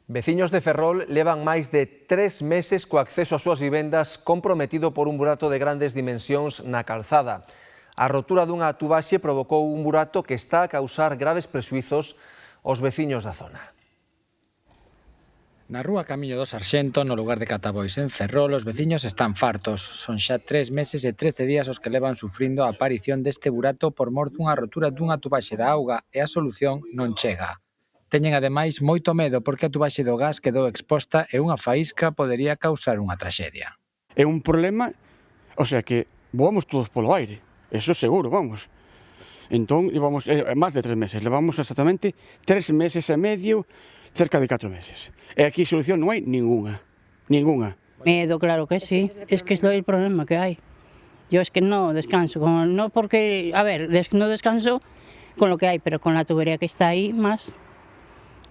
Veciños de Ferrol levan máis de 3 meses co acceso ás súas vivendas comprometido por un burato de grandes dimensións na calzada. A rotura dunha tubaxe provocou un burato que está a causar graves prexuizos aos veciños da zona. Na rúa Camiño do Sarxento, no lugar de Catabois, en Ferrol, os veciños están fartos. Son xa 3 meses e 13 días os que levan sufrindo a aparición deste burato por mor dunha rotura dunha tubaxe da auga e a solución non chega. Teñen ademais moito medo porque a tubaxe do gas quedou exposta e unha faísca podería causar unha traxedia. É un problema, o sea que voamos todos polo aire, eso seguro, vamos. Entón, levamos máis de 3 meses, levamos exactamente 3 meses e medio, cerca de 4 meses. E aquí solución non hai ningunha. Medo, claro que sí, es que es el problema que hay. Yo es que no descanso, no porque, a ver, no descanso con lo que hay, pero con la tubería que está ahí más,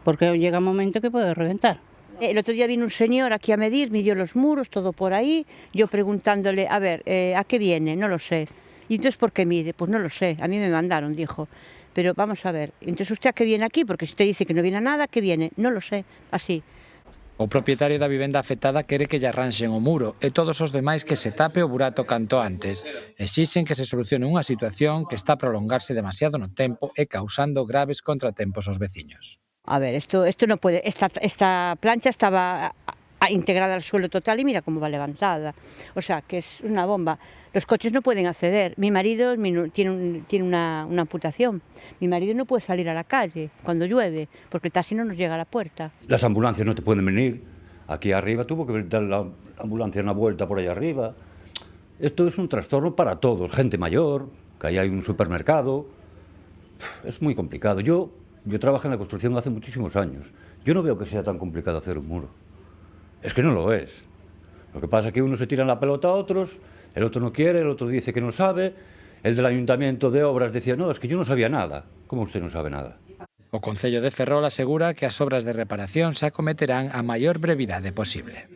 porque llega un momento que puede reventar. El otro día vino un señor aquí a medir, midió los muros, todo por ahí, yo preguntándole, a ver, ¿a qué viene? No lo sé. ¿Y entonces por qué mide? Pues no lo sé, a mí me mandaron, dijo. Pero vamos a ver, entonces usted a qué viene aquí, porque si usted dice que no viene a nada, ¿a qué viene? No lo sé, así. O propietario da vivenda afectada quere que lle arranxen o muro e todos os demais que se tape o burato canto antes. Exixen que se solucione unha situación que está a prolongarse demasiado no tempo e causando graves contratempos aos veciños. A ver, esto no puede, esta plancha estaba integrada al suelo total y mira cómo va levantada. O sea, que es una bomba. Los coches no pueden acceder. Mi marido tiene una amputación. Mi marido no puede salir a la calle cuando llueve, porque el taxi no nos llega a la puerta. Las ambulancias no te pueden venir. Aquí arriba tuvo que dar la ambulancia una vuelta por allá arriba. Esto es un trastorno para todos. Gente mayor, que ahí hay un supermercado. Es muy complicado. Yo trabajé en la construcción hace muchísimos años. Yo no veo que sea tan complicado hacer un muro. Es que no lo es. Lo que pasa es que uno se tira la pelota a otros, el otro no quiere, el otro dice que no sabe, el del Ayuntamiento de Obras decía, no, es que yo no sabía nada. ¿Cómo usted no sabe nada? O Concello de Ferrol asegura que as obras de reparación se acometerán a maior brevidade posible.